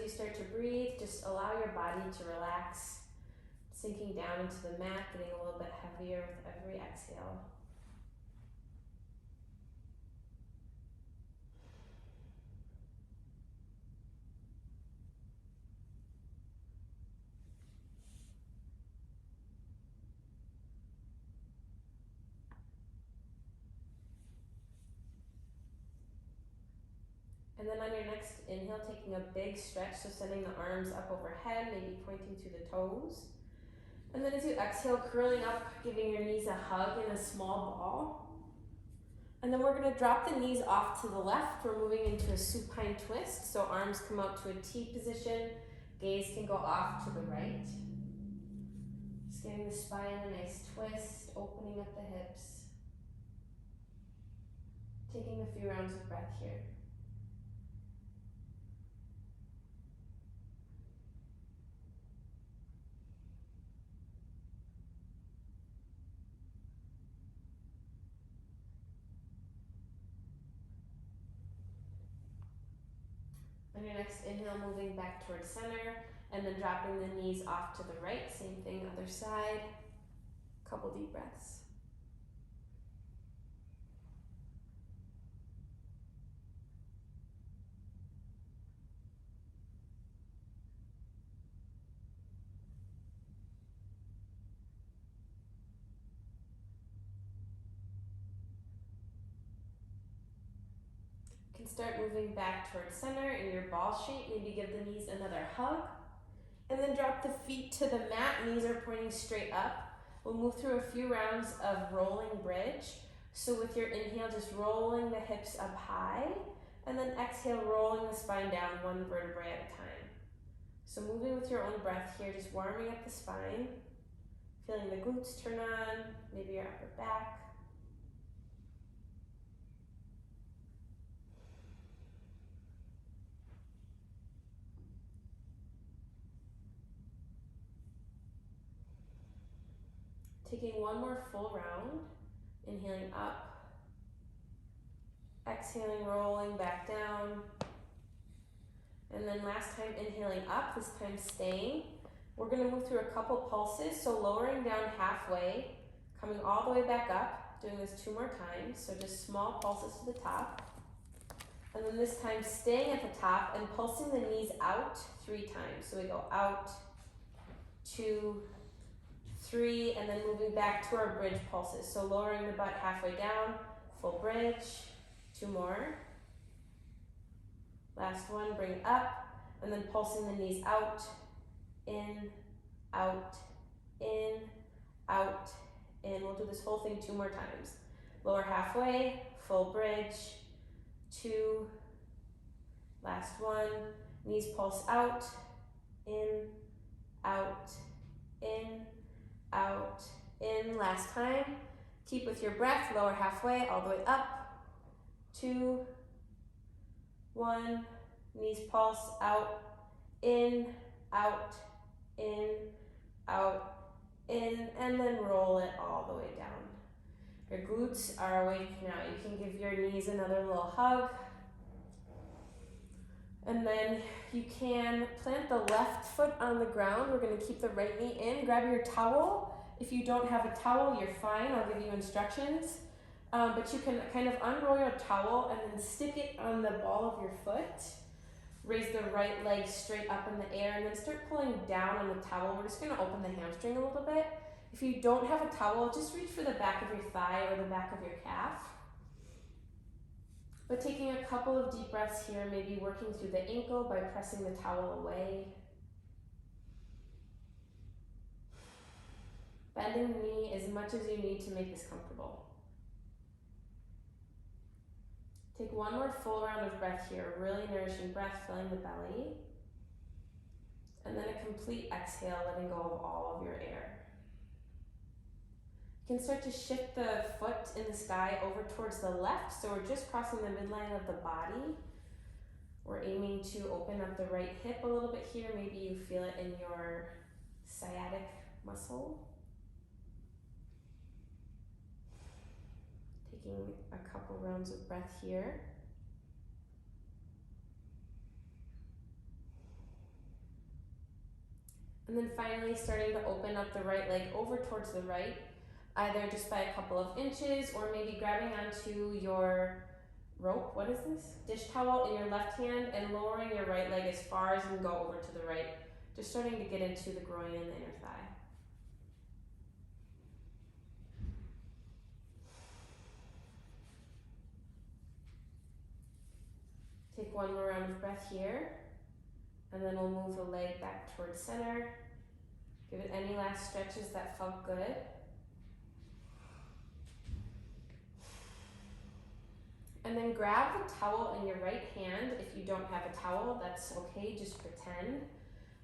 you start to breathe, just allow your body to relax, sinking down into the mat, getting a little bit heavier with every exhale. And then on your next inhale, taking a big stretch, so sending the arms up overhead, maybe pointing to the toes. And then as you exhale, curling up, giving your knees a hug in a small ball. And then we're gonna drop the knees off to the left. We're moving into a supine twist, so arms come out to a T position, gaze can go off to the right. Just getting the spine a nice twist, opening up the hips. Taking a few rounds of breath here. On your next inhale, moving back towards center, and then dropping the knees off to the right. Same thing, other side. Couple deep breaths. You can start moving back towards center in your ball shape. Maybe give the knees another hug. And then drop the feet to the mat. Knees are pointing straight up. We'll move through a few rounds of rolling bridge. So with your inhale, just rolling the hips up high. And then exhale, rolling the spine down one vertebrae at a time. So moving with your own breath here, just warming up the spine. Feeling the glutes turn on, maybe your upper back. Taking one more full round, inhaling up, exhaling, rolling back down, and then last time inhaling up, this time staying. We're gonna move through a couple pulses, so lowering down halfway, coming all the way back up, doing this 2 more times, so just small pulses to the top. And then this time staying at the top and pulsing the knees out 3 times. So we go out, 2, 3, and then moving back to our bridge pulses. So lowering the butt halfway down, full bridge, 2 more. Last one, bring it up, and then pulsing the knees out, in, out, in, out, in. We'll do this whole thing 2 more times. Lower halfway, full bridge, 2, last one, knees pulse out, in, out, in, out, in. Last time. Keep with your breath, lower halfway, all the way up. 2, 1, knees pulse out, in, out, in, out, in, and then roll it all the way down. Your glutes are awake now. You can give your knees another little hug. And then you can plant the left foot on the ground. We're gonna keep the right knee in. Grab your towel. If you don't have a towel, you're fine. I'll give you instructions. But you can kind of unroll your towel and then stick it on the ball of your foot. Raise the right leg straight up in the air and then start pulling down on the towel. We're just gonna open the hamstring a little bit. If you don't have a towel, just reach for the back of your thigh or the back of your calf. But taking a couple of deep breaths here, maybe working through the ankle by pressing the towel away. Bending the knee as much as you need to make this comfortable. Take one more full round of breath here, really nourishing breath, filling the belly. And then a complete exhale, letting go of all of your air. You can start to shift the foot in the sky over towards the left, so we're just crossing the midline of the body. We're aiming to open up the right hip a little bit here. Maybe you feel it in your sciatic muscle. Taking a couple rounds of breath here. And then finally starting to open up the right leg over towards the right, either just by a couple of inches or maybe grabbing onto your rope, what is this? Dish towel in your left hand and lowering your right leg as far as you can go over to the right. Just starting to get into the groin and the inner thigh. Take one more round of breath here, and then we'll move the leg back towards center. Give it any last stretches that felt good. And then grab the towel in your right hand. If you don't have a towel, that's okay, just pretend.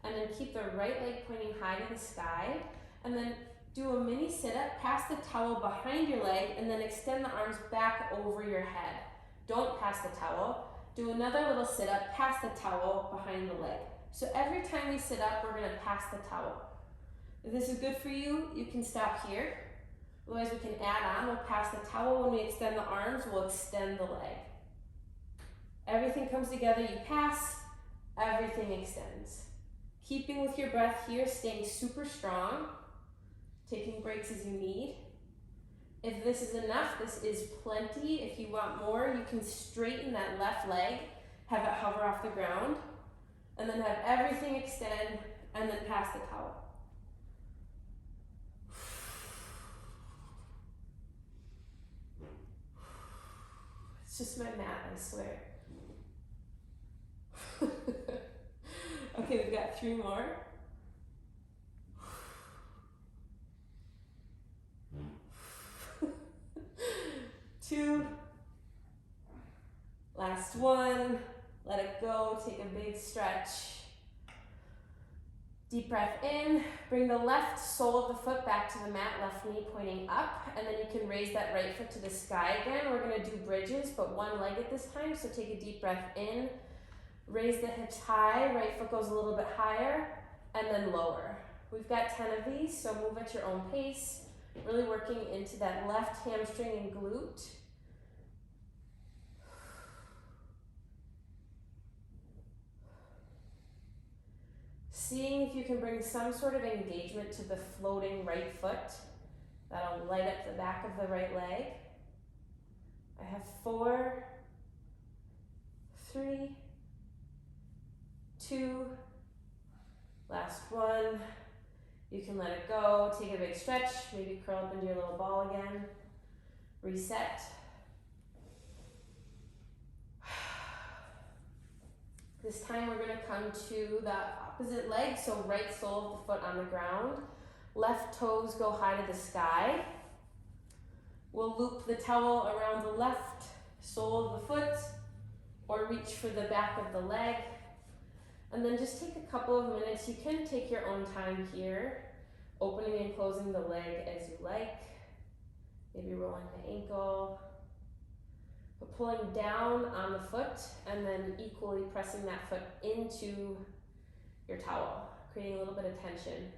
And then keep the right leg pointing high to the sky. And then do a mini sit-up, pass the towel behind your leg, and then extend the arms back over your head. Don't pass the towel. Do another little sit-up, pass the towel behind the leg. So every time we sit up, we're gonna pass the towel. If this is good for you, you can stop here. Otherwise, we can add on. We'll pass the towel. When we extend the arms, we'll extend the leg. Everything comes together. You pass, everything extends. Keeping with your breath here, staying super strong. Taking breaks as you need. If this is enough, this is plenty. If you want more, you can straighten that left leg, have it hover off the ground, and then have everything extend, and then pass the towel. It's just my mat, I swear. Okay, we've got 3 more. Two. Last one. Let it go. Take a big stretch. Deep breath in. Bring the left sole of the foot back to the mat, left knee pointing up, and then you can raise that right foot to the sky again. We're going to do bridges, but one leg at this time, so take a deep breath in. Raise the hips high, right foot goes a little bit higher, and then lower. We've got 10 of these, so move at your own pace. Really working into that left hamstring and glute. Seeing if you can bring some sort of engagement to the floating right foot. That'll light up the back of the right leg. I have 4, 3, 2, last one. You can let it go, take a big stretch, maybe curl up into your little ball again. Reset. This time we're gonna come to the opposite leg, so right sole of the foot on the ground. Left toes go high to the sky. We'll loop the towel around the left sole of the foot or reach for the back of the leg. And then just take a couple of minutes. You can take your own time here, opening and closing the leg as you like. Maybe rolling the ankle, but pulling down on the foot and then equally pressing that foot into your towel, creating a little bit of tension.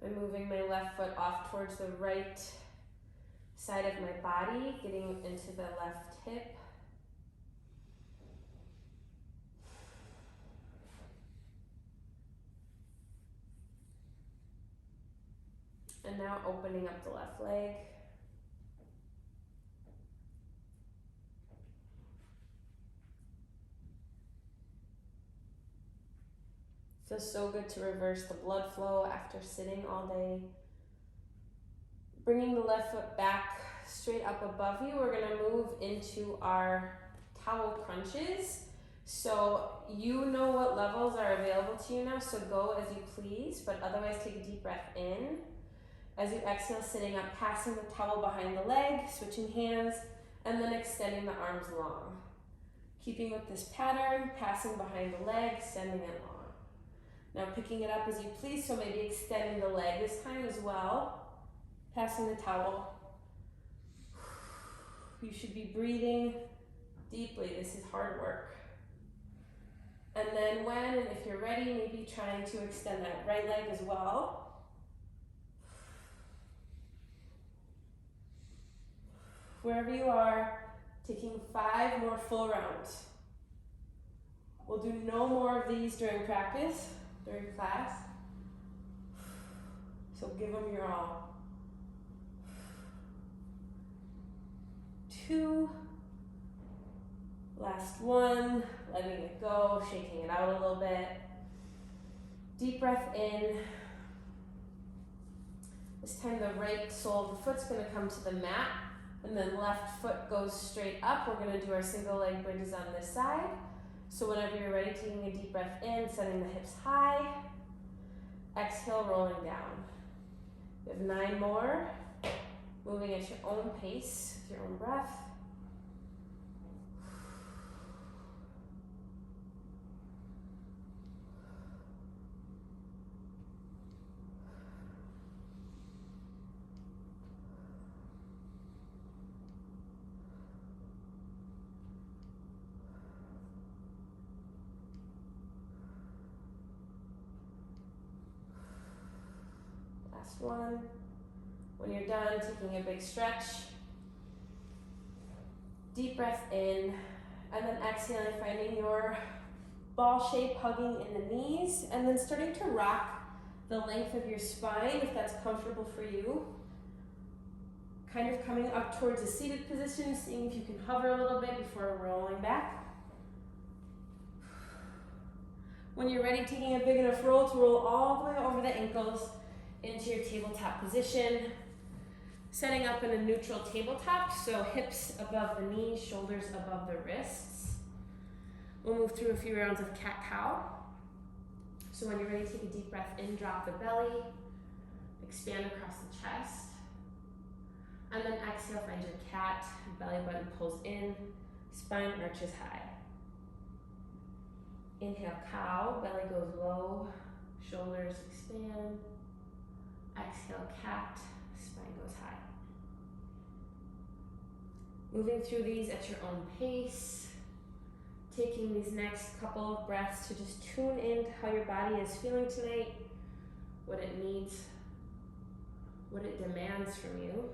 I'm moving my left foot off towards the right side of my body, getting into the left hip. And now opening up the left leg. Feels so good to reverse the blood flow after sitting all day. Bringing the left foot back straight up above you, we're gonna move into our towel crunches. So you know what levels are available to you now, so go as you please, but otherwise take a deep breath in. As you exhale, sitting up, passing the towel behind the leg, switching hands, and then extending the arms long. Keeping with this pattern, passing behind the leg, sending it long. Now picking it up as you please, so maybe extending the leg this time as well. Passing the towel. You should be breathing deeply. This is hard work. And then when and if you're ready, maybe trying to extend that right leg as well. wherever you are, taking 5 more full rounds. We'll do no more of these during practice, during class. So give them your all. 2. Last 1, letting it go, shaking it out a little bit. Deep breath in. This time the right sole of the foot's gonna come to the mat, and then left foot goes straight up. We're gonna do our single leg bridges on this side. So whenever you're ready, taking a deep breath in, setting the hips high. Exhale, rolling down. You have 9 more. Moving at your own pace, with your own breath. Last one. When you're done, taking a big stretch. Deep breath in, and then exhaling, finding your ball shape, hugging in the knees, and then starting to rock the length of your spine if that's comfortable for you. Kind of coming up towards a seated position, seeing if you can hover a little bit before rolling back. When you're ready, taking a big enough roll to roll all the way over the ankles into your tabletop position. Setting up in a neutral tabletop, so hips above the knees, shoulders above the wrists. We'll move through a few rounds of cat-cow. So when you're ready, take a deep breath in, drop the belly, expand across the chest. And then exhale, find your cat, belly button pulls in, spine arches high. Inhale, cow, belly goes low, shoulders expand. Exhale, cat, spine goes high. Moving through these at your own pace. Taking these next couple of breaths to just tune in to how your body is feeling tonight, what it needs, what it demands from you.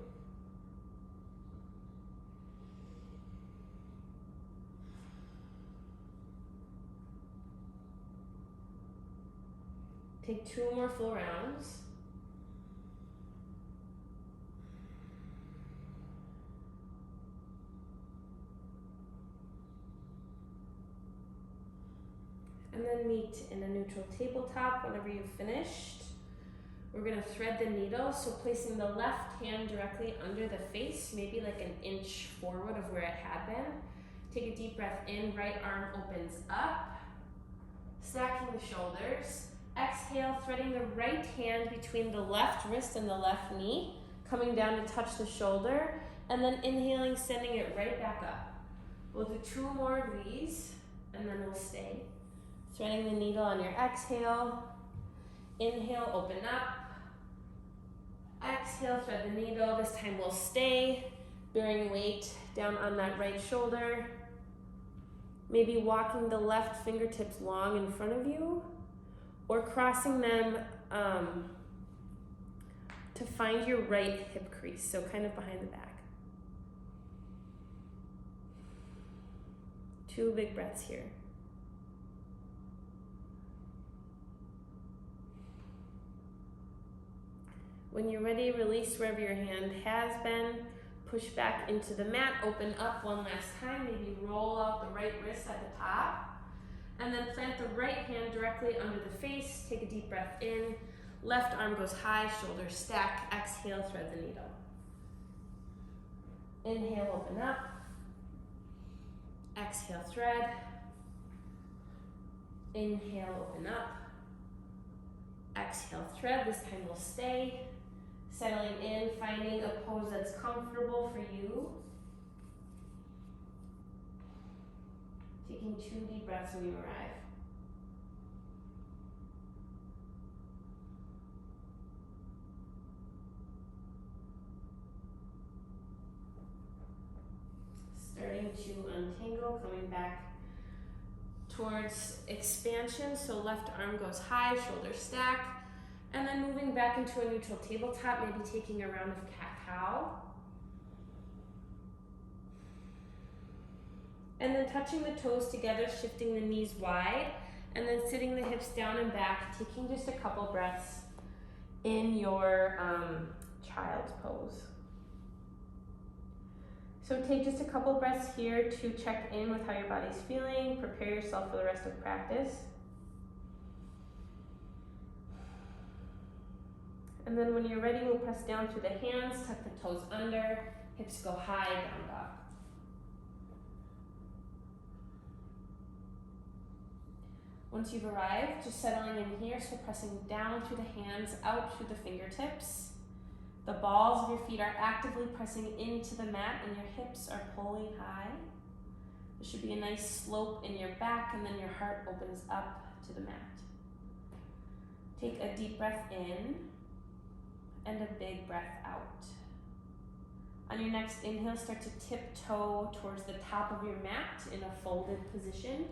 Take 2 more full rounds. And then meet in a neutral tabletop whenever you've finished. We're gonna thread the needle, so placing the left hand directly under the face, maybe like an inch forward of where it had been. Take a deep breath in, right arm opens up, stacking the shoulders. Exhale, threading the right hand between the left wrist and the left knee, coming down to touch the shoulder, and then inhaling, sending it right back up. We'll do 2 more of these, and then we'll stay. Threading the needle on your exhale. Inhale, open up. Exhale, thread the needle. This time we'll stay, bearing weight down on that right shoulder. Maybe walking the left fingertips long in front of you, or crossing them to find your right hip crease, so kind of behind the back. 2 big breaths here. When you're ready, release wherever your hand has been. Push back into the mat, open up one last time. Maybe roll out the right wrist at the top. And then plant the right hand directly under the face. Take a deep breath in. Left arm goes high, shoulders stack. Exhale, thread the needle. Inhale, open up. Exhale, thread. Inhale, open up. Exhale, thread. This time we'll stay. Settling in, finding a pose that's comfortable for you. Taking 2 deep breaths when you arrive. Starting to untangle, coming back towards expansion. So left arm goes high, shoulders stack. And then moving back into a neutral tabletop, maybe taking a round of cat-cow. And then touching the toes together, shifting the knees wide, and then sitting the hips down and back, taking just a couple breaths in your child's pose. So take just a couple breaths here to check in with how your body's feeling, prepare yourself for the rest of practice. And then when you're ready, we'll press down through the hands, tuck the toes under, hips go high, down dog. Once you've arrived, just settling in here, so pressing down through the hands, out through the fingertips. The balls of your feet are actively pressing into the mat and your hips are pulling high. There should be a nice slope in your back and then your heart opens up to the mat. Take a deep breath in and a big breath out. On your next inhale, start to tiptoe towards the top of your mat in a folded position.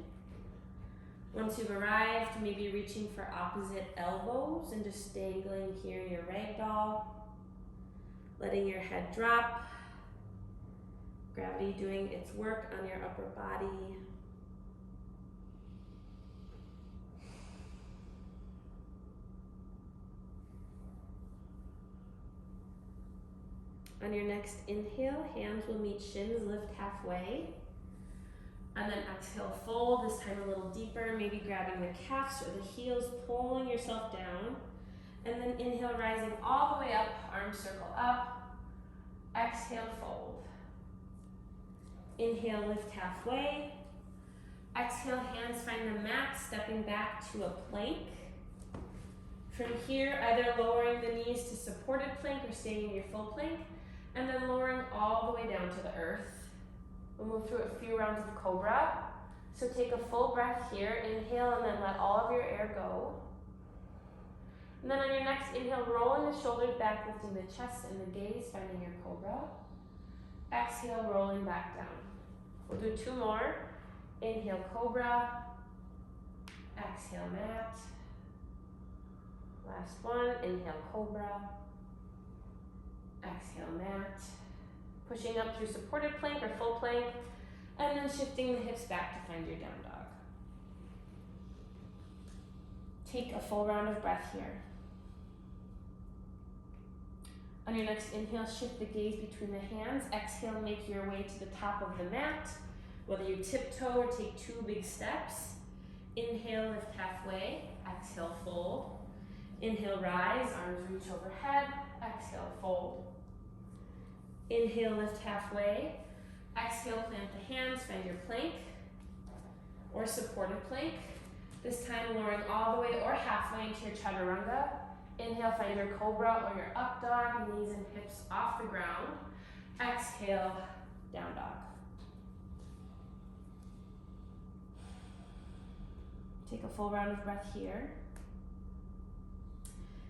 Once you've arrived, maybe reaching for opposite elbows and just dangling here in your ragdoll. Letting your head drop. Gravity doing its work on your upper body. On your next inhale, hands will meet shins, lift halfway. And then exhale, fold, this time a little deeper, maybe grabbing the calves or the heels, pulling yourself down. And then inhale, rising all the way up, arms circle up. Exhale, fold. Inhale, lift halfway. Exhale, hands find the mat, stepping back to a plank. From here, either lowering the knees to supported plank or staying in your full plank, and then lowering all the way down to the earth. We'll move through a few rounds of Cobra. So take a full breath here, inhale, and then let all of your air go. And then on your next inhale, rolling the shoulders back, lifting the chest and the gaze, finding your Cobra. Exhale, rolling back down. We'll do two more. Inhale, Cobra. Exhale, mat. Last one, inhale, Cobra. Exhale, mat. Pushing up through supported plank or full plank, and then shifting the hips back to find your down dog. Take a full round of breath here. On your next inhale, shift the gaze between the hands. Exhale, make your way to the top of the mat, whether you tiptoe or take two big steps. Inhale, lift halfway. Exhale, fold. Inhale, rise, arms reach overhead. Exhale, fold. Inhale, lift halfway. Exhale, plant the hands, find your plank or supported plank. This time lowering all the way or halfway into your chaturanga. Inhale, find your Cobra or your up dog, knees and hips off the ground. Exhale, down dog. Take a full round of breath here.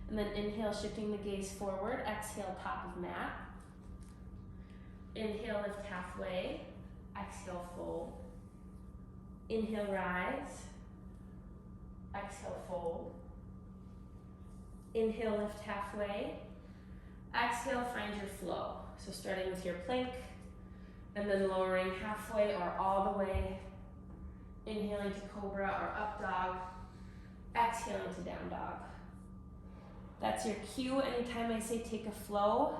And then inhale, shifting the gaze forward. Exhale, top of mat. Inhale, lift halfway. Exhale, fold. Inhale, rise. Exhale, fold. Inhale, lift halfway. Exhale, find your flow. So starting with your plank, and then lowering halfway or all the way. Inhaling to Cobra or up dog. Exhaling to down dog. That's your cue. Anytime I say take a flow,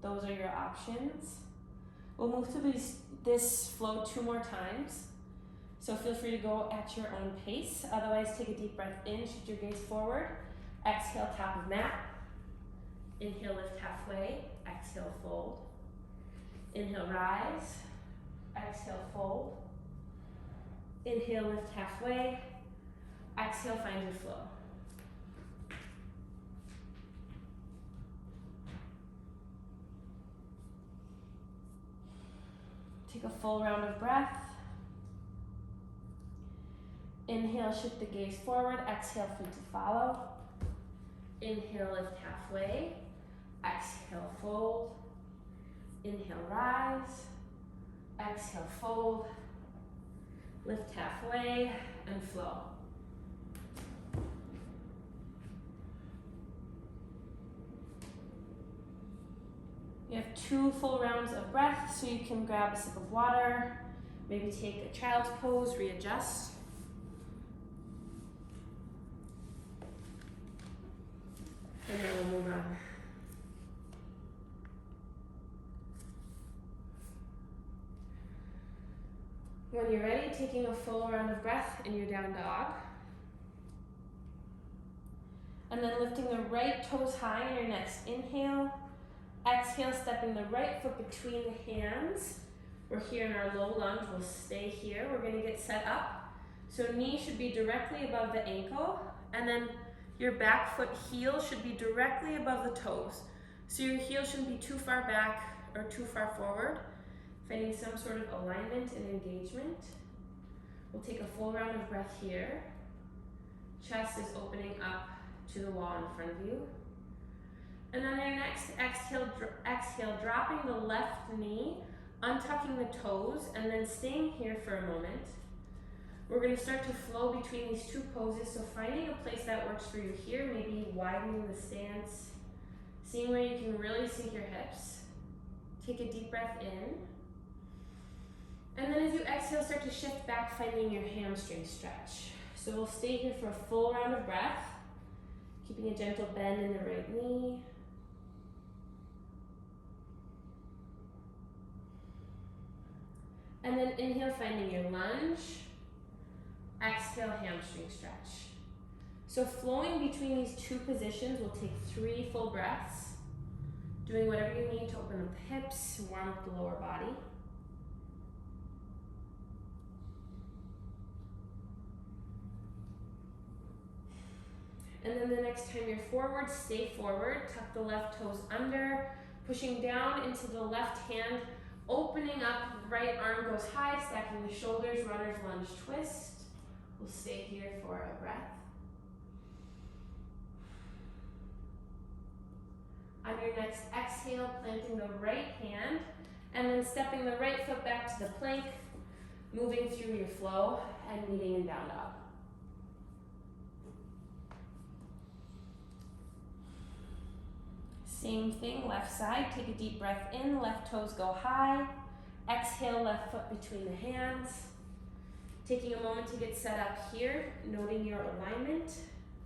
those are your options. We'll move through this flow two more times. So feel free to go at your own pace. Otherwise, take a deep breath in, shift your gaze forward. Exhale, top of mat. Inhale, lift halfway. Exhale, fold. Inhale, rise. Exhale, fold. Inhale, lift halfway. Exhale, find your flow. Take a full round of breath. Inhale, shift the gaze forward. Exhale, feet to follow. Inhale, lift halfway. Exhale, fold. Inhale, rise. Exhale, fold. Lift halfway and flow. You have two full rounds of breath, so you can grab a sip of water, Maybe take a child's pose, readjust. And then we'll move on. When you're ready, taking a full round of breath in your down dog. And then lifting the right toes high in your next inhale. Exhale, stepping the right foot between the hands. We're here in our low lunge, we'll stay here. We're gonna get set up. So knee should be directly above the ankle, and then your back foot heel should be directly above the toes. So your heel shouldn't be too far back or too far forward. Finding some sort of alignment and engagement. We'll take a full round of breath here. Chest is opening up to the wall in front of you. And then your next exhale, dropping the left knee, untucking the toes, and then staying here for a moment. We're going to start to flow between these two poses, so finding a place that works for you here, maybe widening the stance, seeing where you can really sink your hips. Take a deep breath in. And then as you exhale, start to shift back, finding your hamstring stretch. So we'll stay here for a full round of breath, keeping a gentle bend in the right knee. And then inhale, finding your lunge. Exhale, hamstring stretch. So flowing between these two positions, we'll take 3 full breaths, doing whatever you need to open up the hips, warm up the lower body. And then the next time you're forward, stay forward, tuck the left toes under, pushing down into the left hand, opening up, right arm goes high, stacking the shoulders, runner's lunge twist. We'll stay here for a breath. On your next exhale, planting the right hand, and then stepping the right foot back to the plank, moving through your flow, and meeting in down dog. Same thing, left side, take a deep breath in, left toes go high. Exhale, left foot between the hands. Taking a moment to get set up here, noting your alignment,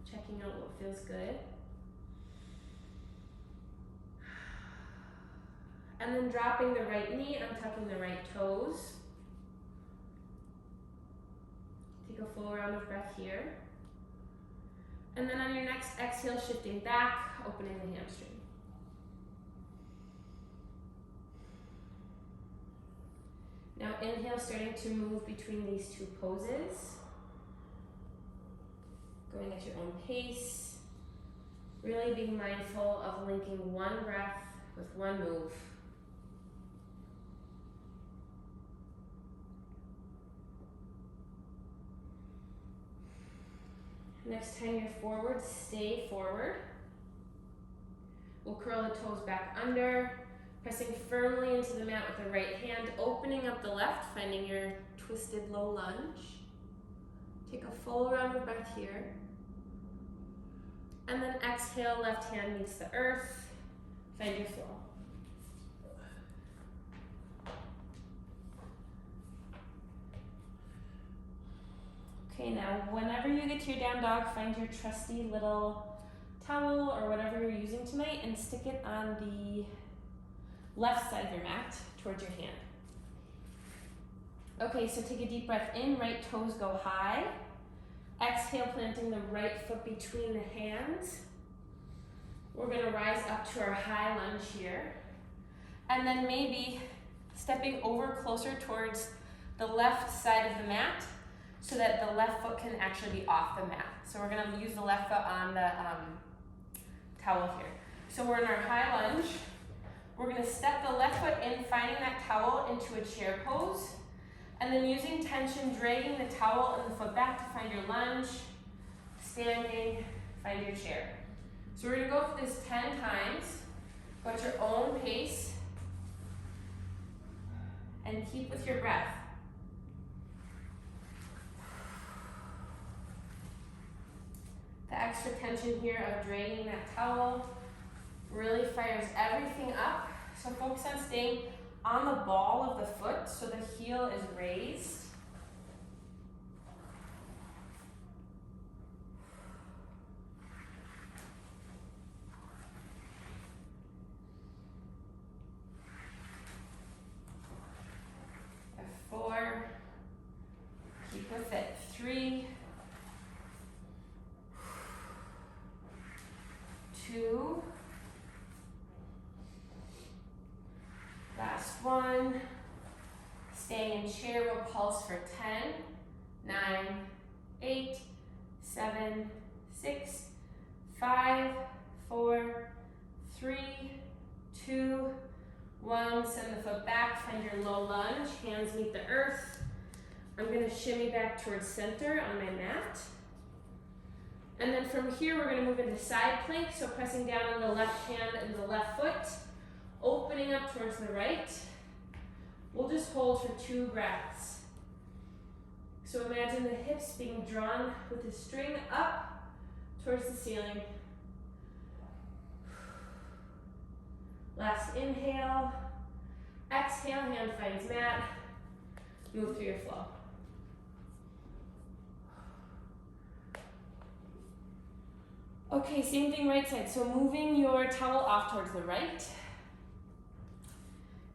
checking out what feels good. And then dropping the right knee, untucking the right toes. Take a full round of breath here. And then on your next exhale, shifting back, opening the hamstring. Now inhale, starting to move between these two poses. Going at your own pace. Really being mindful of linking one breath with one move. Next time you're forward, stay forward. We'll curl the toes back under. Pressing firmly into the mat with the right hand, opening up the left, finding your twisted low lunge. Take a full round of breath here. And then exhale, left hand meets the earth. Find your flow. Okay, now whenever you get to your down dog, find your trusty little towel or whatever you're using tonight and stick it on the left side of your mat towards your hand. Okay, so take a deep breath in, right toes go high. Exhale, planting the right foot between the hands. We're gonna rise up to our high lunge here. And then maybe stepping over closer towards the left side of the mat so that the left foot can actually be off the mat. So we're gonna use the left foot on the towel here. So we're in our high lunge. We're going to step the left foot in, finding that towel into a chair pose, and then using tension, dragging the towel and the foot back to find your lunge, standing, find your chair. So we're going to go through this 10 times. Go at your own pace, and keep with your breath. The extra tension here of dragging that towel really fires everything up. So focus on staying on the ball of the foot, so the heel is raised. Four, keep with it. 3, 2, last one. Staying in chair, we'll pulse for 10, 9, 8, 7, 6, 5, 4, 3, 2, 1. Send the foot back, find your low lunge, hands meet the earth. I'm gonna shimmy back towards center on my mat. And then from here, we're gonna move into side plank, so pressing down on the left hand and the left foot, opening up towards the right. We'll just hold for 2 breaths. So imagine the hips being drawn with the string up towards the ceiling. Last inhale. Exhale, hand finds mat. Move through your flow. Okay, same thing right side. So moving your towel off towards the right.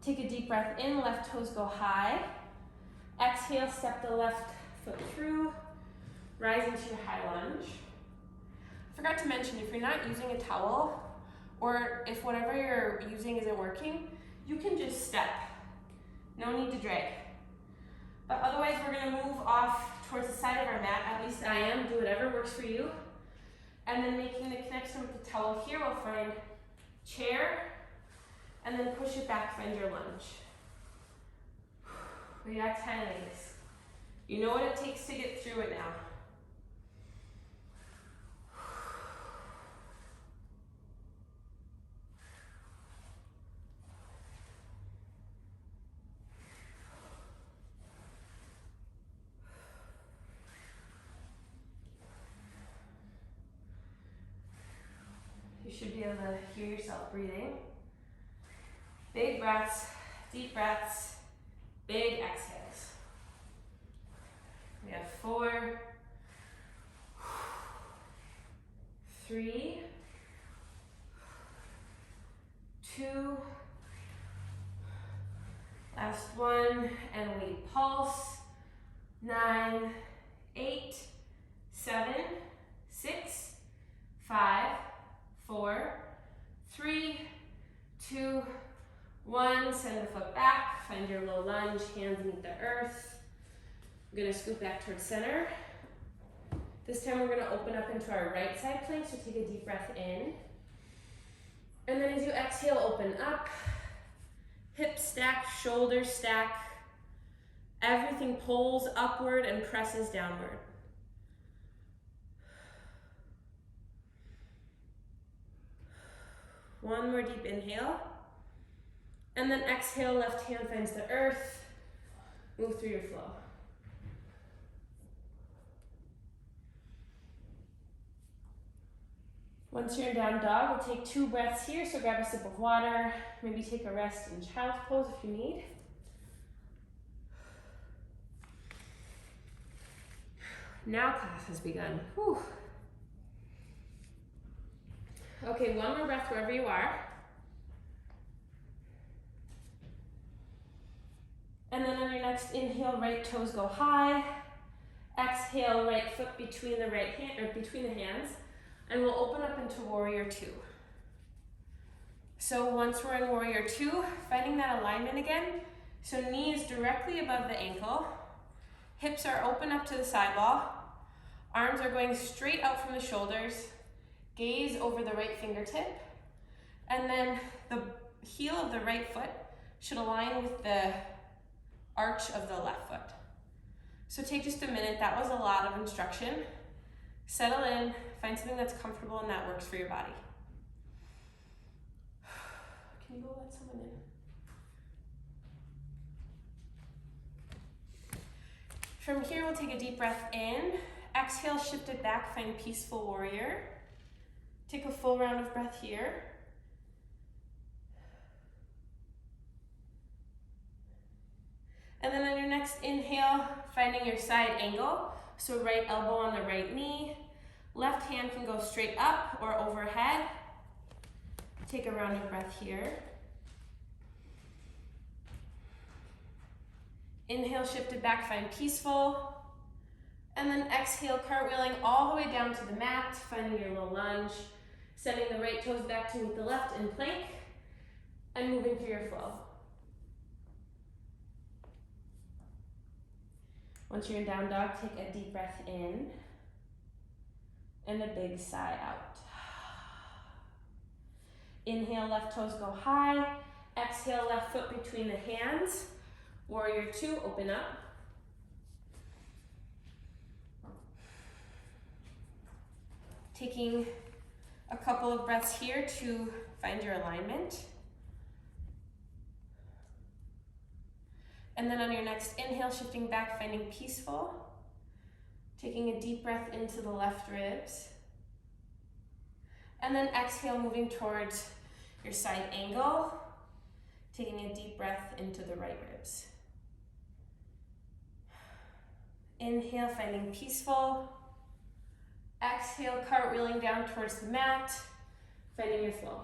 Take a deep breath in, left toes go high. Exhale, step the left foot through. Rise into your high lunge. I forgot to mention, if you're not using a towel, or if whatever you're using isn't working, you can just step. No need to drag. But otherwise, we're gonna move off towards the side of our mat. At least I am. Do whatever works for you. And then making the connection with the towel here, we'll find chair, and then push it back, find your lunge. We got 10 of these. You know what it takes to get through it now. You should be able to hear yourself breathing. Big breaths, deep breaths, big exhales. We have 4, 3, 2, last one, and we pulse. 9, 8, 7, 6, 5, 4, 3, 2, 1. Send the foot back, find your low lunge, hands meet the earth. I'm gonna scoot back towards center. This time we're gonna open up into our right side plank, so take a deep breath in. And then as you exhale, open up. Hips stack, shoulders stack. Everything pulls upward and presses downward. One more deep inhale. And then exhale, left hand finds the earth. Move through your flow. Once you're in down dog, we'll take 2 breaths here. So grab a sip of water, maybe take a rest in child's pose if you need. Now class has begun. Whew. Okay, one more breath wherever you are. And then on your next inhale, right toes go high. Exhale, right foot between the right hand, or between the hands. And we'll open up into Warrior 2. So once we're in Warrior 2, finding that alignment again. So knees directly above the ankle. Hips are open up to the side wall. Arms are going straight out from the shoulders. Gaze over the right fingertip. And then the heel of the right foot should align with the arch of the left foot. So take just a minute. That was a lot of instruction. Settle in, find something that's comfortable and that works for your body. Can you go let someone in? From here, we'll take a deep breath in. Exhale, shift it back, find Peaceful Warrior. Take a full round of breath here. next inhale, finding your side angle. So right elbow on the right knee. Left hand can go straight up or overhead. Take a round of breath here. Inhale, shift it back, find peaceful. And then exhale, cartwheeling all the way down to the mat, finding your low lunge. Sending the right toes back to meet the left in plank. And moving through your flow. Once you're in down dog, take a deep breath in. And a big sigh out. Inhale, left toes go high. Exhale, left foot between the hands. Warrior two, open up. Taking a couple of breaths here to find your alignment. And then on your next inhale, shifting back, finding peaceful. Taking a deep breath into the left ribs. And then exhale, moving towards your side angle. Taking a deep breath into the right ribs. Inhale, finding peaceful. Exhale, cartwheeling down towards the mat, finding your flow.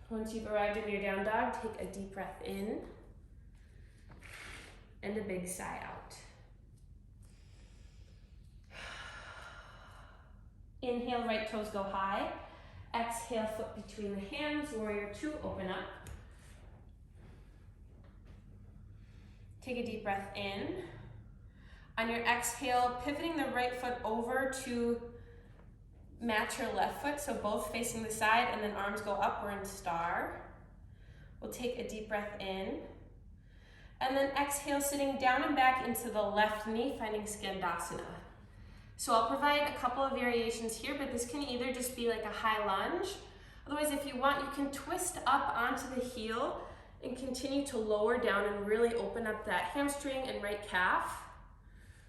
Once you've arrived in your down dog, take a deep breath in and a big sigh out. Inhale, right toes go high. Exhale, foot between the hands, warrior two, open up. Take a deep breath in. On your exhale, pivoting the right foot over to match your left foot, so both facing the side, and then arms go up, we're in star. We'll take a deep breath in. And then exhale, sitting down and back into the left knee, finding Skandasana. So I'll provide a couple of variations here, but this can either just be like a high lunge. Otherwise, if you want, you can twist up onto the heel and continue to lower down and really open up that hamstring and right calf.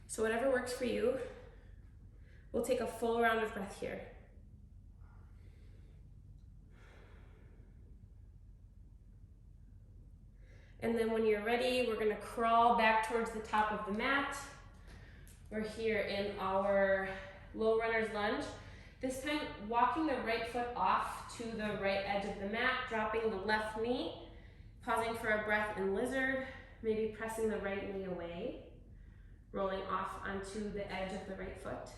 So whatever works for you. We'll take a full round of breath here. And then when you're ready, we're gonna crawl back towards the top of the mat. We're here in our low runner's lunge. This time, walking the right foot off to the right edge of the mat, dropping the left knee, pausing for a breath in lizard, maybe pressing the right knee away, rolling off onto the edge of the right foot.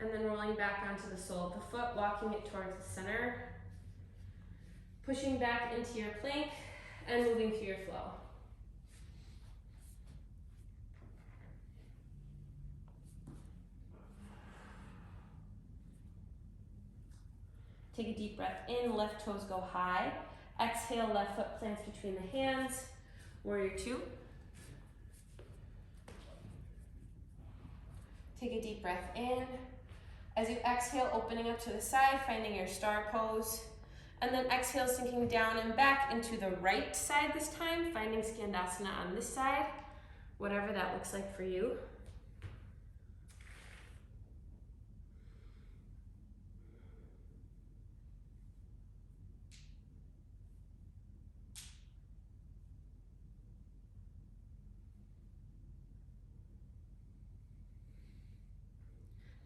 And then rolling back onto the sole of the foot, walking it towards the center, pushing back into your plank, and moving through your flow. Take a deep breath in, left toes go high. Exhale, left foot plants between the hands, warrior two. Take a deep breath in. As you exhale, opening up to the side, finding your star pose. And then exhale, sinking down and back into the right side this time, finding Skandasana on this side, whatever that looks like for you.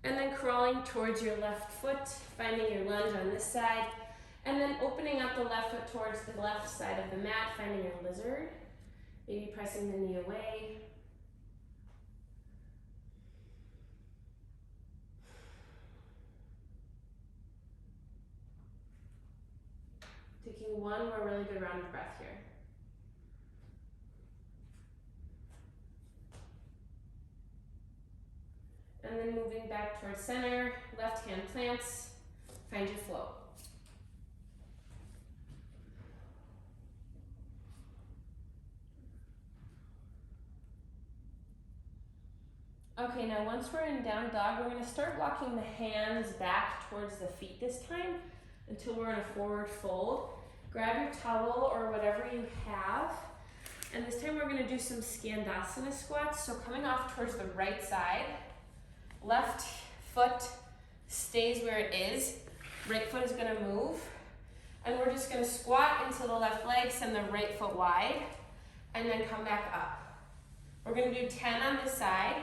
And then crawling towards your left foot, finding your lunge on this side, and then opening up the left foot towards the left side of the mat, finding your lizard, maybe pressing the knee away. Taking one more really good round of breath here. And then moving back towards center, left hand plants, find your flow. Okay, now once we're in down dog, we're gonna start walking the hands back towards the feet this time until we're in a forward fold. grab your towel or whatever you have. And this time we're gonna do some Skandasana squats. So coming off towards the right side, left foot stays where it is, right foot is gonna move, and we're just gonna squat into the left leg, send the right foot wide, and then come back up. We're gonna do 10 on this side.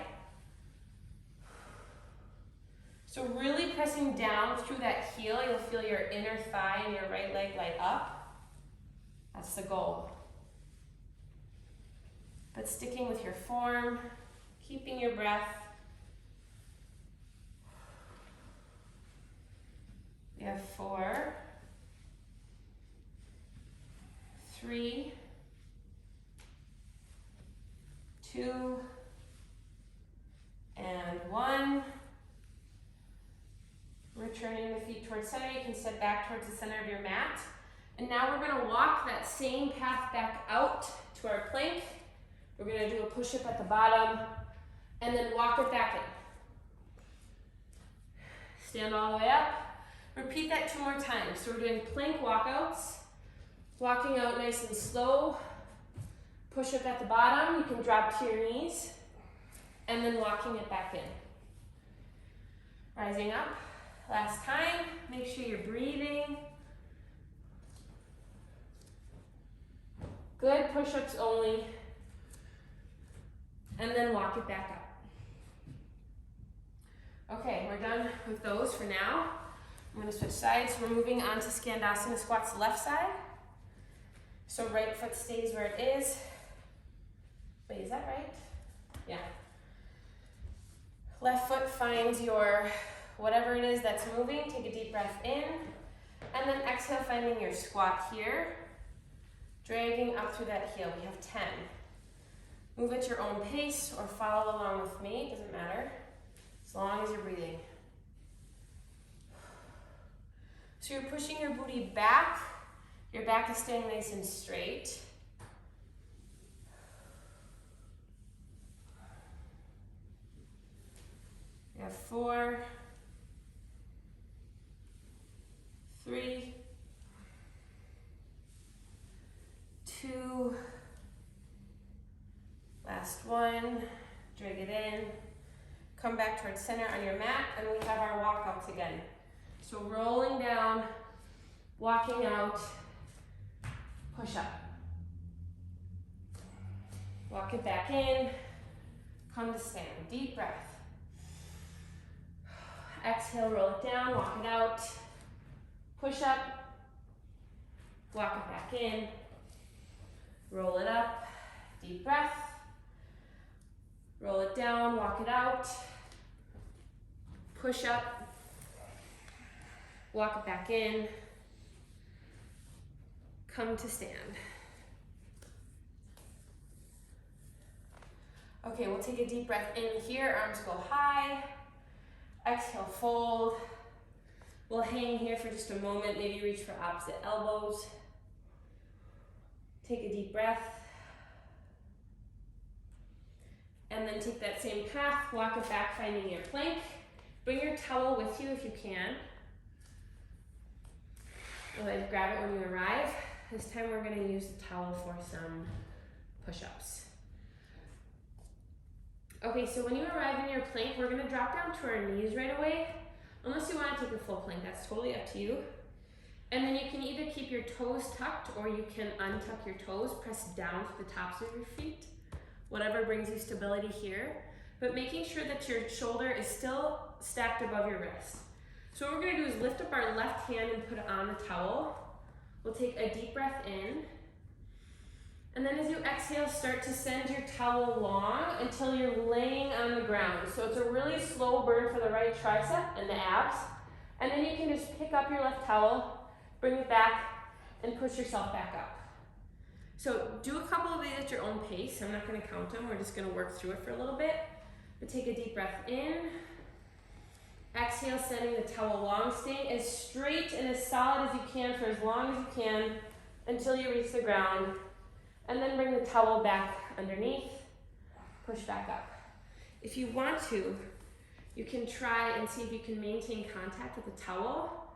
So really pressing down through that heel, you'll feel your inner thigh and your right leg light up. That's the goal. But sticking with your form, keeping your breath. We have 4, 3, 2, and 1. Returning the feet towards center. You can step back towards the center of your mat. And now we're gonna walk that same path back out to our plank. We're gonna do a push-up at the bottom and then walk it back in. Stand all the way up. Repeat that 2 more times. So we're doing plank walkouts, walking out nice and slow. Push up at the bottom. You can drop to your knees and then walking it back in. Rising up. Last time, make sure you're breathing. Good, push-ups only. And then walk it back up. Okay, we're done with those for now. I'm gonna switch sides. We're moving on to Skandasana squats left side. So right foot stays where it is. Wait, is that right? Yeah. Left foot finds your whatever it is that's moving. Take a deep breath in, and then exhale, finding your squat here, dragging up through that heel. We have 10. Move at your own pace or follow along with me, it doesn't matter, as long as you're breathing. So you're pushing your booty back, your back is staying nice and straight. We have 4, 3, 2, last one, drag it in, come back towards center on your mat, and we have our walkouts again. So rolling down, walking out, push up. Walk it back in, come to stand, deep breath. Exhale, roll it down, walk it out, push up, walk it back in, roll it up, deep breath, roll it down, walk it out, push up, walk it back in, come to stand. Okay, we'll take a deep breath in here, arms go high, exhale, fold. We'll hang here for just a moment, maybe reach for opposite elbows. Take a deep breath. And then take that same path, walk it back, finding your plank. Bring your towel with you if you can. Otherwise, grab it when you arrive. This time we're gonna use the towel for some push-ups. Okay, so when you arrive in your plank, we're gonna drop down to our knees right away. Unless you wanna take a full plank, that's totally up to you. And then you can either keep your toes tucked or you can untuck your toes, press down to the tops of your feet. Whatever brings you stability here. But making sure that your shoulder is still stacked above your wrist. So what we're gonna do is lift up our left hand and put it on the towel. We'll take a deep breath in. And then as you exhale, start to send your towel long until you're laying on the ground. So it's a really slow burn for the right tricep and the abs. And then you can just pick up your left towel, bring it back, and push yourself back up. So do a couple of these at your own pace. I'm not gonna count them, we're just gonna work through it for a little bit. But take a deep breath in. Exhale, sending the towel long, staying as straight and as solid as you can for as long as you can until you reach the ground. And then bring the towel back underneath, push back up. If you want to, you can try and see if you can maintain contact with the towel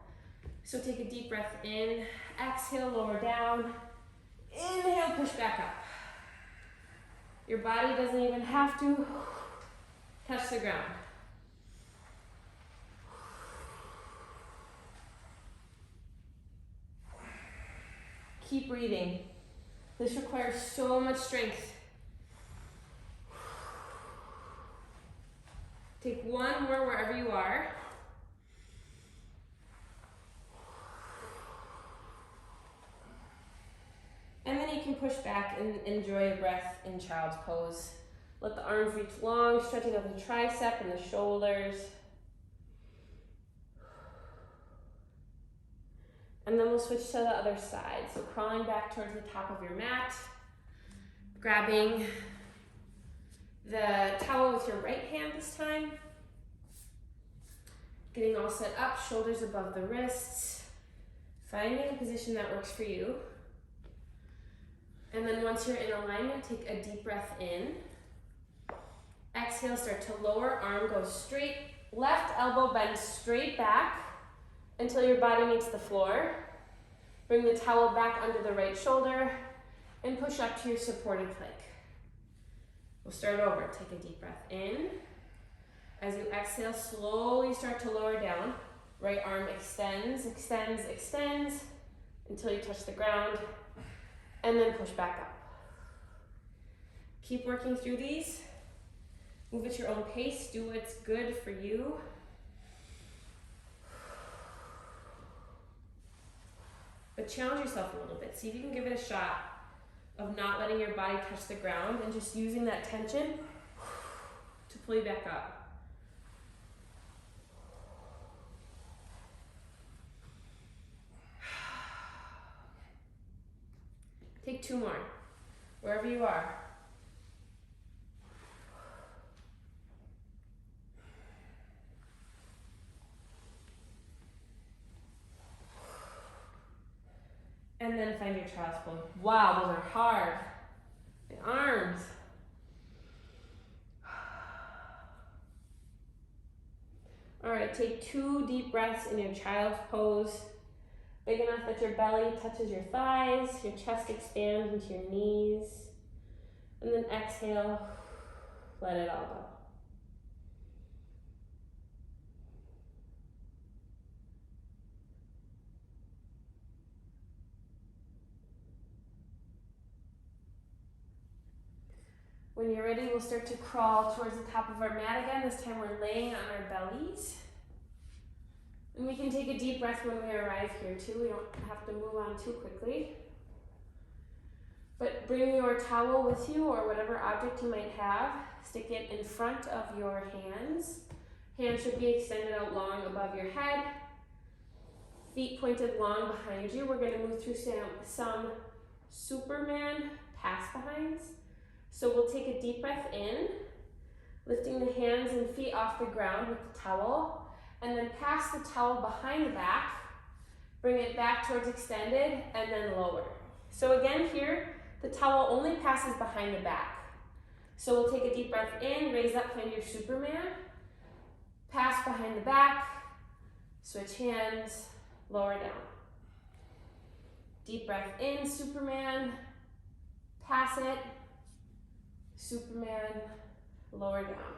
So take a deep breath in, exhale, lower down, inhale, push back up. Your body doesn't even have to touch the ground. Keep breathing. This requires so much strength. Take one more wherever you are. And then you can push back and enjoy a breath in child's pose. Let the arms reach long, stretching out the tricep and the shoulders. And then we'll switch to the other side. So crawling back towards the top of your mat, grabbing the towel with your right hand this time. Getting all set up, shoulders above the wrists. Finding a position that works for you. And then once you're in alignment, take a deep breath in. Exhale, start to lower, arm goes straight. Left elbow bends straight back until your body meets the floor. Bring the towel back under the right shoulder and push up to your supported plank. We'll start over. Take a deep breath in. As you exhale, slowly start to lower down. Right arm extends, extends, extends until you touch the ground, and then push back up. Keep working through these. Move at your own pace. Do what's good for you. But challenge yourself a little bit. See if you can give it a shot of not letting your body touch the ground and just using that tension to pull you back up. Take two more, wherever you are. And then find your child's pose. Wow, those are hard. The arms. All right, take two deep breaths in your child's pose. Big enough that your belly touches your thighs, your chest expands into your knees. And then exhale, let it all go. When you're ready, we'll start to crawl towards the top of our mat again. This time we're laying on our bellies. And we can take a deep breath when we arrive here too. We don't have to move on too quickly. But bring your towel with you or whatever object you might have. Stick it in front of your hands. Hands should be extended out long above your head. Feet pointed long behind you. We're going to move through some Superman pass behinds. So we'll take a deep breath in, lifting the hands and feet off the ground with the towel. And then pass the towel behind the back, bring it back towards extended, and then lower. So again here, the towel only passes behind the back. So we'll take a deep breath in, raise up, find your Superman, pass behind the back, switch hands, lower down. Deep breath in, Superman, pass it, Superman, lower down.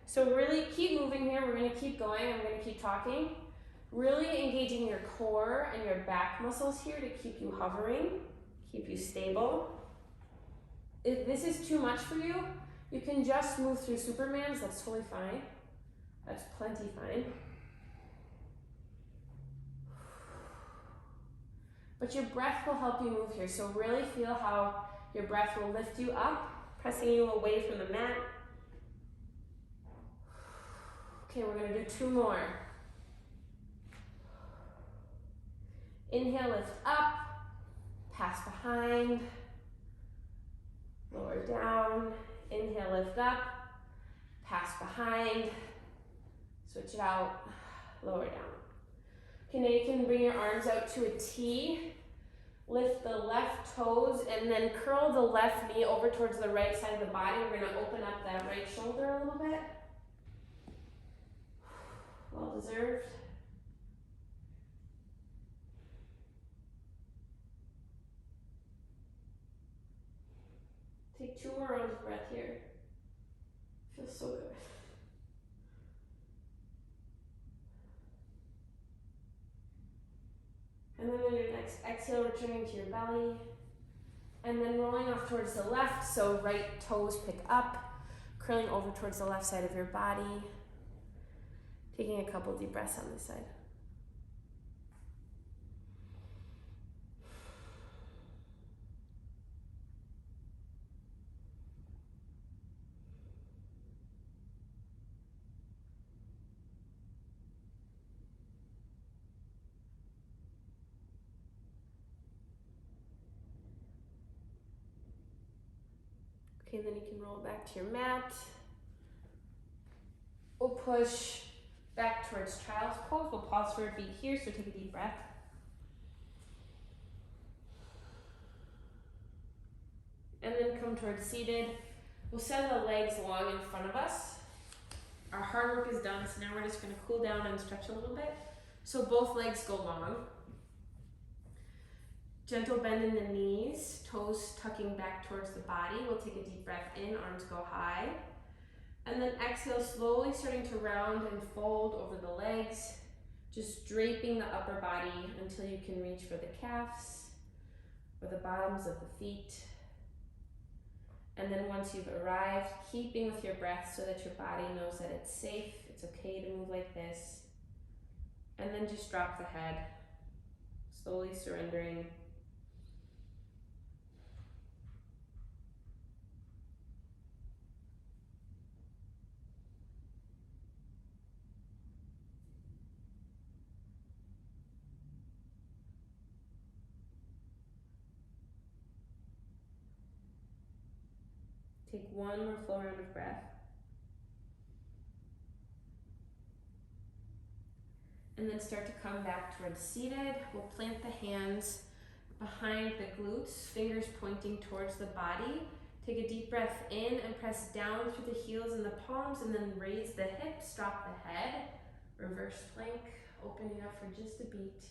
So really keep moving here. We're going to keep going. I'm going to keep talking. Really engaging your core and your back muscles here to keep you hovering, keep you stable. If this is too much for you, you can just move through Supermans. That's totally fine. That's plenty fine. But your breath will help you move here. So really feel how your breath will lift you up, pressing you away from the mat. Okay, we're going to do two more. Inhale, lift up, pass behind, lower down. Inhale, lift up, pass behind, switch it out, lower down. Okay, now you can bring your arms out to a T. Lift the left toes and then curl the left knee over towards the right side of the body. We're going to open up that right shoulder a little bit. Well deserved. Take 2 more rounds of breath here. Feels so good. And then on your next exhale, returning to your belly. And then rolling off towards the left, so right toes pick up, curling over towards the left side of your body. Taking a couple deep breaths on this side. Okay, then you can roll back to your mat. We'll push back towards child's pose. We'll pause for a beat here, so take a deep breath. And then come towards seated. We'll send the legs long in front of us. Our hard work is done, so now we're just gonna cool down and stretch a little bit. So both legs go long. Gentle bend in the knees, toes tucking back towards the body. We'll take a deep breath in, arms go high. And then exhale, slowly starting to round and fold over the legs, just draping the upper body until you can reach for the calves or the bottoms of the feet. And then once you've arrived, keeping with your breath so that your body knows that it's safe, it's okay to move like this. And then just drop the head, slowly surrendering. Take one more full round of breath. And then start to come back towards seated. We'll plant the hands behind the glutes, fingers pointing towards the body. Take a deep breath in and press down through the heels and the palms, and then raise the hips, drop the head. Reverse plank, opening up for just a beat.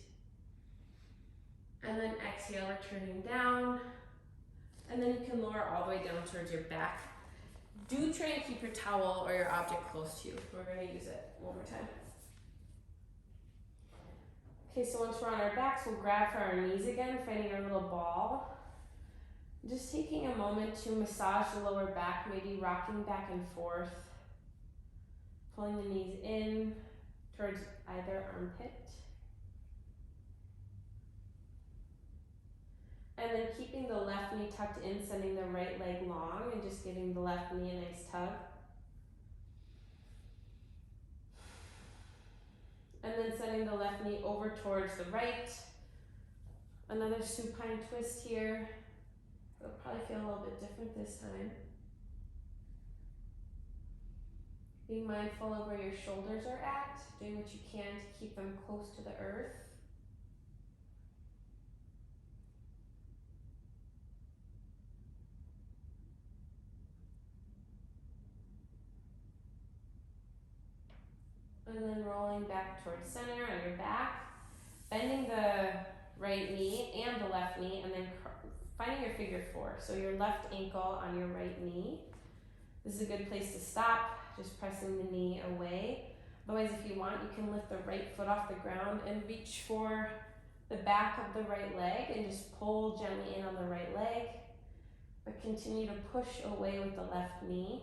And then exhale, returning down. And then you can lower all the way down towards your back. Do try and keep your towel or your object close to you. We're gonna use it one more time. Okay, so once we're on our backs, we'll grab for our knees again, finding our little ball. Just taking a moment to massage the lower back, maybe rocking back and forth. Pulling the knees in towards either armpit. And then keeping the left knee tucked in, sending the right leg long, and just giving the left knee a nice tug. And then sending the left knee over towards the right. Another supine twist here. It'll probably feel a little bit different this time. Being mindful of where your shoulders are at, doing what you can to keep them close to the earth. And then rolling back towards center on your back, bending the right knee and the left knee, and then finding your figure 4. So your left ankle on your right knee. This is a good place to stop, just pressing the knee away. Otherwise, if you want, you can lift the right foot off the ground and reach for the back of the right leg and just pull gently in on the right leg, but continue to push away with the left knee.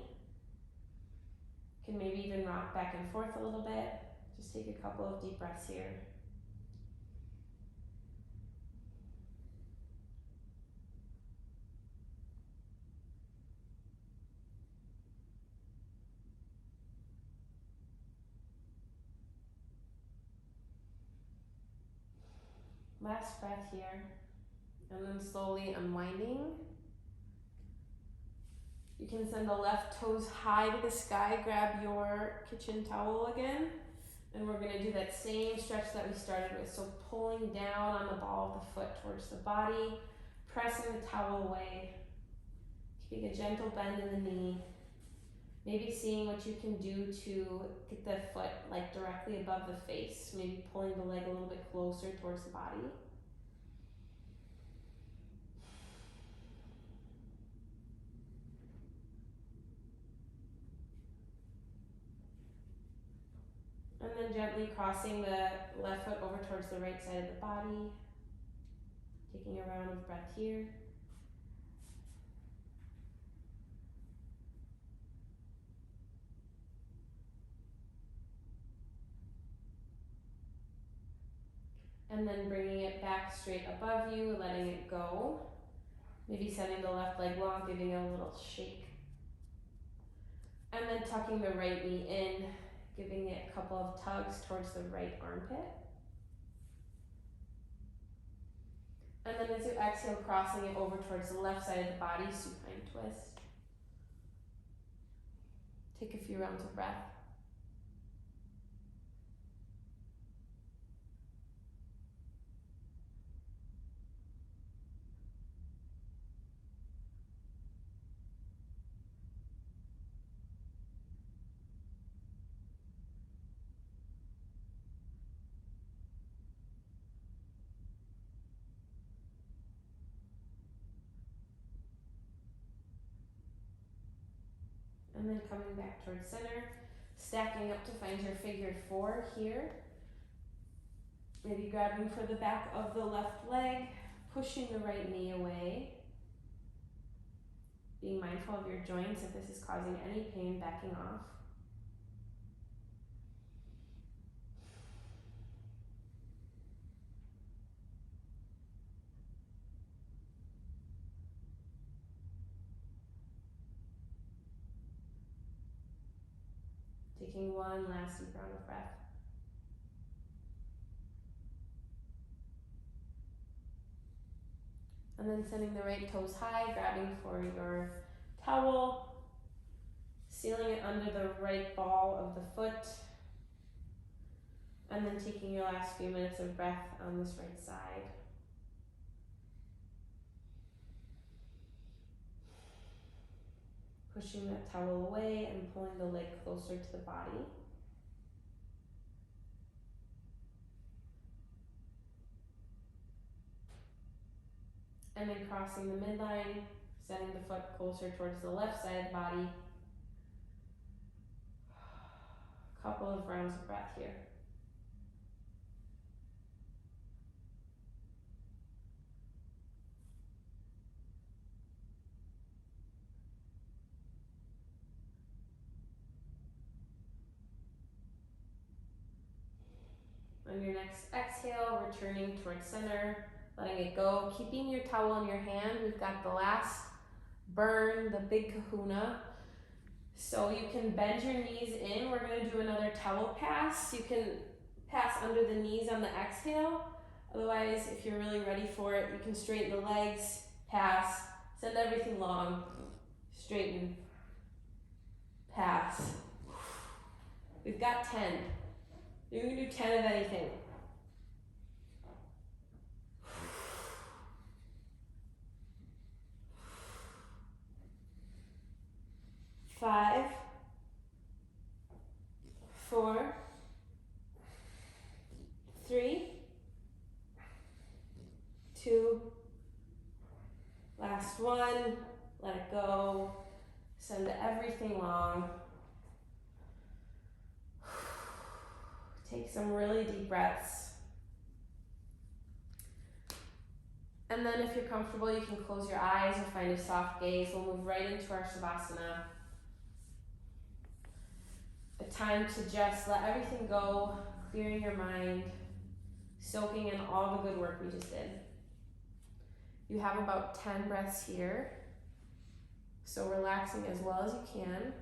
You can maybe even rock back and forth a little bit. Just take a couple of deep breaths here. Last breath here, and then slowly unwinding. You can send the left toes high to the sky, grab your kitchen towel again, and we're gonna do that same stretch that we started with. So pulling down on the ball of the foot towards the body, pressing the towel away, keeping a gentle bend in the knee. Maybe seeing what you can do to get the foot like directly above the face, maybe pulling the leg a little bit closer towards the body. then gently crossing the left foot over towards the right side of the body. Taking a round of breath here. And then bringing it back straight above you, letting it go. Maybe setting the left leg long, giving it a little shake. And then tucking the right knee in, giving it a couple of tugs towards the right armpit. And then as you exhale, crossing it over towards the left side of the body, supine twist. Take a few rounds of breath. And then coming back towards center, stacking up to find your figure four here. Maybe grabbing for the back of the left leg, pushing the right knee away. Being mindful of your joints if this is causing any pain, backing off. Taking one last deep round of breath. And then sending the right toes high, grabbing for your towel, sealing it under the right ball of the foot, and then taking your last few minutes of breath on this right side. Pushing that towel away and pulling the leg closer to the body. And then crossing the midline, setting the foot closer towards the left side of the body. Couple of rounds of breath here. On your next exhale, returning towards center, letting it go, keeping your towel in your hand. We've got the last burn, the big kahuna. So you can bend your knees in. We're going to do another towel pass. You can pass under the knees on the exhale. Otherwise, if you're really ready for it, you can straighten the legs, pass, send everything long, straighten, pass. We've got 10. You can do 10 of anything. Five, 4, 3, 2, last one, let it go, send everything long. Take some really deep breaths. And then if you're comfortable, you can close your eyes or find a soft gaze. We'll move right into our Savasana. A time to just let everything go, clearing your mind, soaking in all the good work we just did. You have about 10 breaths here, so relaxing as well as you can.